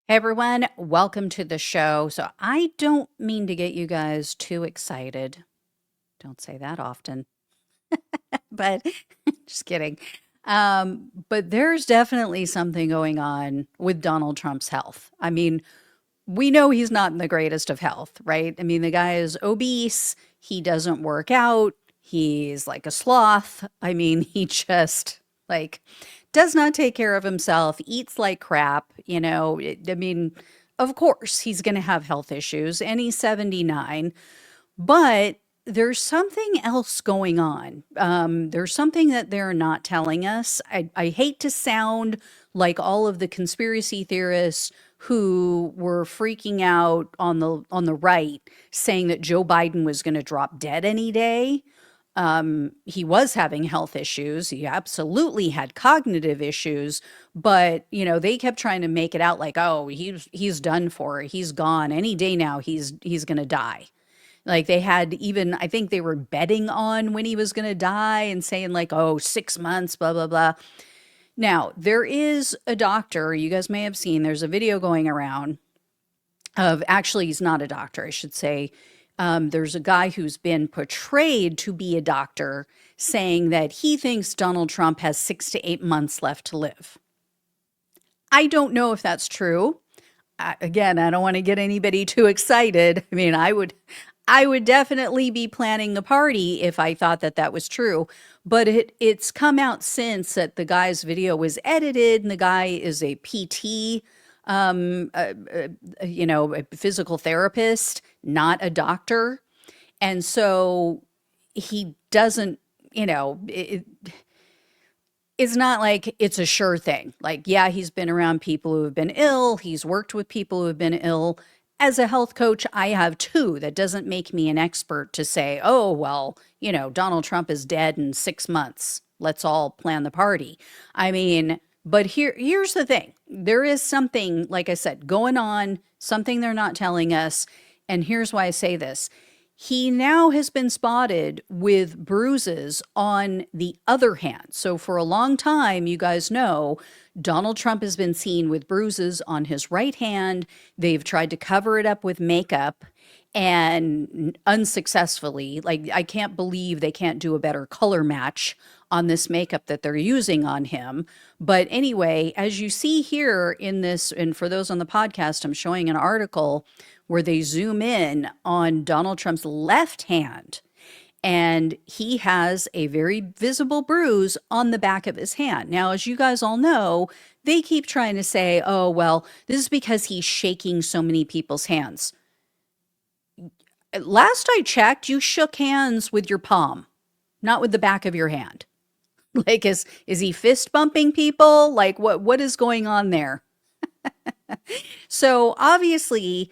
Hey everyone, welcome to the show. So, I don't mean to get you guys too excited. Don't say that often, but just kidding. But there's definitely something going on with Donald Trump's health. I mean, we know he's not in the greatest of health, right? I mean, the guy is obese, he doesn't work out, he's like a sloth. I mean, he just like does not take care of himself, eats like crap, I mean, of course he's going to have health issues and he's 79, but there's something else going on. There's something that they're not telling us. I hate to sound like all of the conspiracy theorists who were freaking out on the right, saying that Joe Biden was going to drop dead any day. He was having health issues. He absolutely had cognitive issues, but they kept trying to make it out like, oh, he's done for. He's gone any day now. He's going to die. Like they had even, I think they were betting on when he was going to die and saying like, oh, 6 months, blah, blah, blah. Now, there is a doctor, you guys may have seen, there's a video going around of actually, he's not a doctor, I should say. There's a guy who's been portrayed to be a doctor saying that he thinks Donald Trump has 6 to 8 months left to live. I don't know if that's true. Again, I don't want to get anybody too excited. I mean, I would definitely be planning the party if I thought that that was true. But it's come out since that the guy's video was edited, and the guy is a PT, a physical therapist, not a doctor. And so he doesn't, it's not like it's a sure thing. Like, yeah, he's been around people who have been ill, he's worked with people who have been ill. As a health coach, I have too. That doesn't make me an expert to say, oh, well, Donald Trump is dead in 6 months. Let's all plan the party. I mean, but here's the thing. There is something, like I said, going on, something they're not telling us. And here's why I say this. He now has been spotted with bruises on the other hand. So for a long time, you guys know, Donald Trump has been seen with bruises on his right hand. They've tried to cover it up with makeup and unsuccessfully. Like, I can't believe they can't do a better color match on this makeup that they're using on him. But anyway, as you see here in this, and for those on the podcast, I'm showing an article where they zoom in on Donald Trump's left hand, and he has a very visible bruise on the back of his hand. Now, as you guys all know, they keep trying to say, oh, well, this is because he's shaking so many people's hands. Last I checked, you shook hands with your palm, not with the back of your hand. Like, is he fist bumping people? Like, what is going on there? So obviously,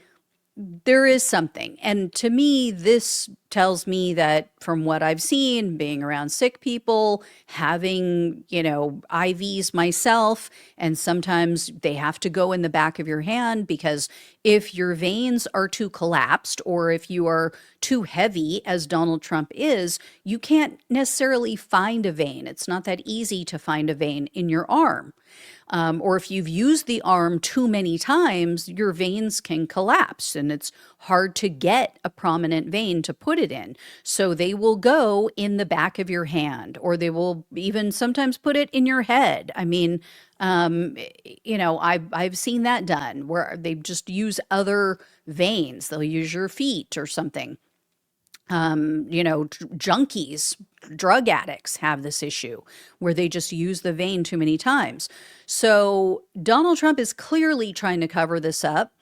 there is something. And to me, this tells me that from what I've seen, being around sick people, having, IVs myself, and sometimes they have to go in the back of your hand because if your veins are too collapsed or if you are too heavy, as Donald Trump is, you can't necessarily find a vein. It's not that easy to find a vein in your arm. Or if you've used the arm too many times, your veins can collapse and it's hard to get a prominent vein to put it in. So they will go in the back of your hand, or they will even sometimes put it in your head. I mean, I've seen that done where they just use other veins. They'll use your feet or something. Junkies, drug addicts have this issue where they just use the vein too many times. So Donald Trump is clearly trying to cover this up.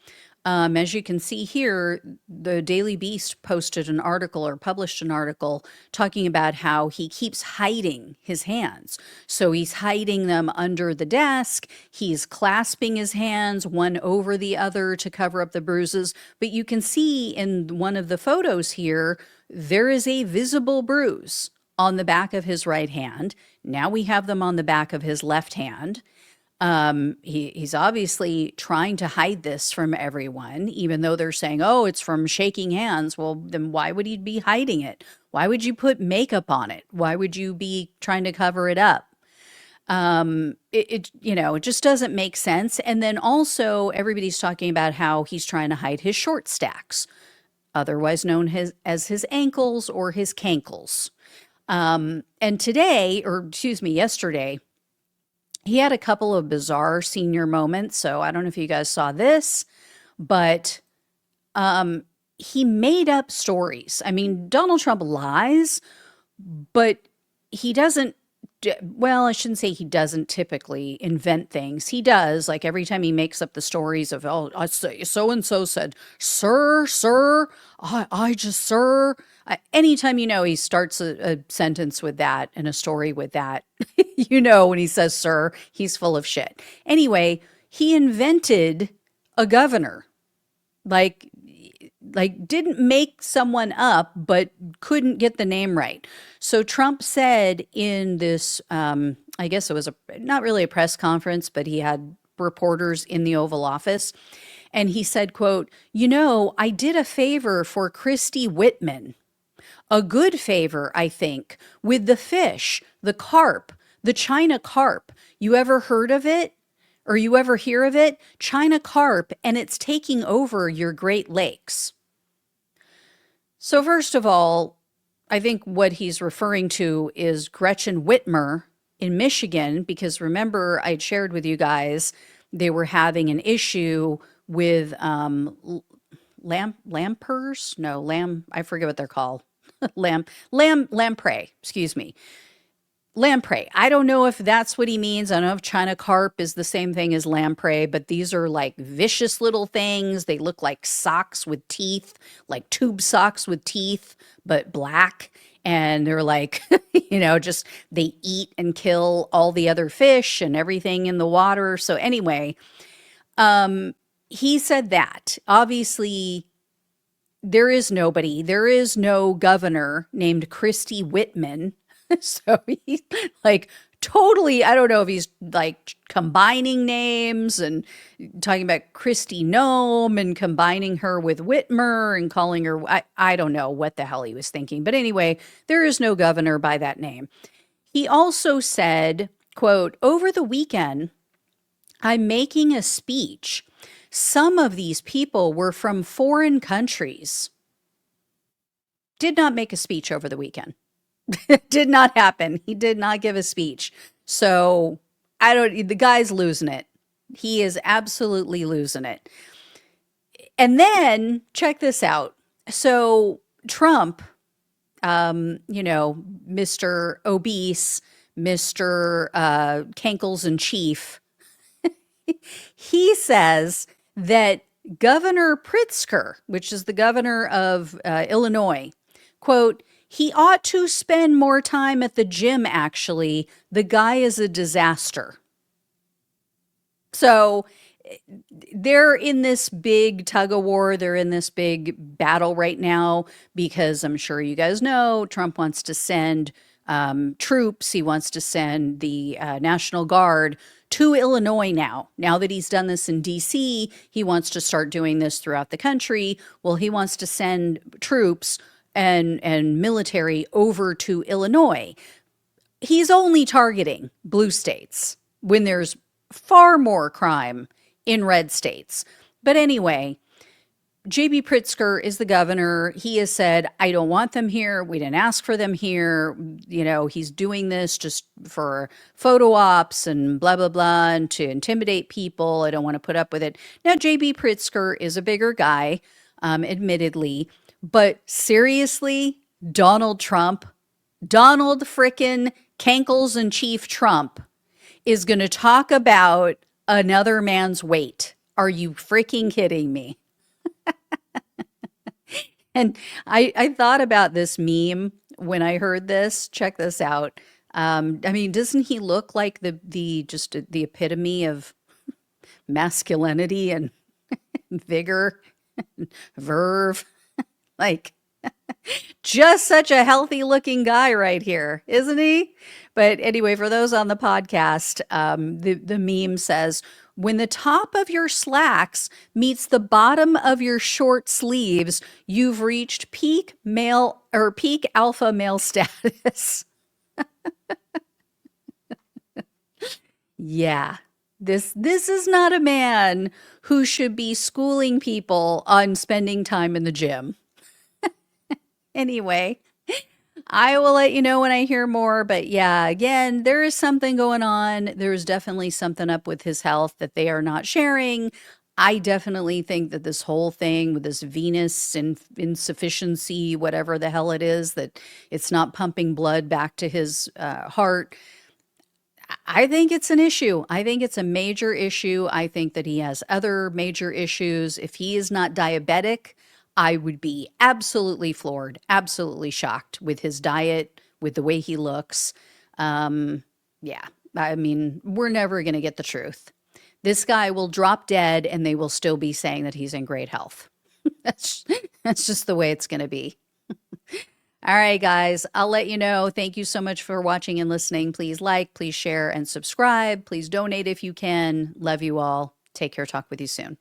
As you can see here, the Daily Beast posted an article or published an article talking about how he keeps hiding his hands. So he's hiding them under the desk. He's clasping his hands one over the other to cover up the bruises. But you can see in one of the photos here, there is a visible bruise on the back of his right hand. Now we have them on the back of his left hand. He's obviously trying to hide this from everyone, even though they're saying, oh, it's from shaking hands. Well, then why would he be hiding it? Why would you put makeup on it? Why would you be trying to cover it up? It just doesn't make sense. And then also everybody's talking about how he's trying to hide his short stacks, otherwise known as his ankles or his cankles. And today, or excuse me, yesterday, he had a couple of bizarre senior moments. So I don't know if you guys saw this, but um, he made up stories. I mean, Donald Trump lies, but he doesn't. Well, I shouldn't say he doesn't typically invent things. He does. Like every time he makes up the stories of, oh, I say so and so said, sir, I just, sir. Anytime he starts a sentence with that and a story with that, when he says sir, he's full of shit. Anyway, he invented a governor. Like didn't make someone up, but couldn't get the name right. So Trump said in this, I guess it was not really a press conference, but he had reporters in the Oval Office, and he said, quote, I did a favor for Christy Whitman, a good favor, I think, with the fish, the carp, the China carp. You ever heard of it? Or you ever hear of it? China carp, and it's taking over your Great Lakes. So first of all, I think what he's referring to is Gretchen Whitmer in Michigan, because remember I'd shared with you guys they were having an issue with lampers? No, I forget what they're called. Lamprey, excuse me. Lamprey. I don't know if that's what he means. I don't know if China carp is the same thing as lamprey, but these are like vicious little things. They look like socks with teeth, like tube socks with teeth, but black. And they're like, just they eat and kill all the other fish and everything in the water. So anyway, he said that. Obviously, there is no governor named Christy Whitman. So he's like totally, I don't know if he's like combining names and talking about Christy Nome and combining her with Whitmer and calling her, I don't know what the hell he was thinking. But anyway, there is no governor by that name. He also said, quote, over the weekend, I'm making a speech. Some of these people were from foreign countries. Did not make a speech over the weekend. Did not happen. He did not give a speech. So the guy's losing it. He is absolutely losing it. And then check this out. So Trump, Mr. Obese, Mr. Cankles in Chief, he says that Governor Pritzker, which is the governor of Illinois, quote, he ought to spend more time at the gym, actually. The guy is a disaster. So they're in this big tug of war. They're in this big battle right now because I'm sure you guys know Trump wants to send troops. He wants to send the National Guard to Illinois now. Now that he's done this in D.C., he wants to start doing this throughout the country. Well, he wants to send troops and military over to Illinois. He's only targeting blue states when there's far more crime in red states. But anyway, J.B. Pritzker is the governor. He has said, I don't want them here. We didn't ask for them here. He's doing this just for photo ops and blah, blah, blah, and to intimidate people. I don't want to put up with it. Now, J.B. Pritzker is a bigger guy, admittedly. But seriously, Donald frickin' Cankles and Chief Trump is going to talk about another man's weight. Are you freaking kidding me? And I thought about this meme when I heard this. Check this out. Doesn't he look like the epitome of masculinity and vigor, verve? Like, just such a healthy looking guy right here, isn't he? But anyway, for those on the podcast, the meme says, when the top of your slacks meets the bottom of your short sleeves, you've reached peak alpha male status. Yeah. This is not a man who should be schooling people on spending time in the gym. Anyway, I will let you know when I hear more, but yeah, again, there is something going on. There's definitely something up with his health that they are not sharing. I definitely think that this whole thing with this venous insufficiency, whatever the hell it is, that it's not pumping blood back to his heart. I think it's an issue. I think it's a major issue. I think that he has other major issues. If he is not diabetic, I would be absolutely floored, absolutely shocked with his diet, with the way he looks. Yeah, I mean, we're never going to get the truth. This guy will drop dead and they will still be saying that he's in great health. That's that's just the way it's going to be. All right, guys, I'll let you know. Thank you so much for watching and listening. Please like, please share, and subscribe. Please donate if you can. Love you all. Take care. Talk with you soon.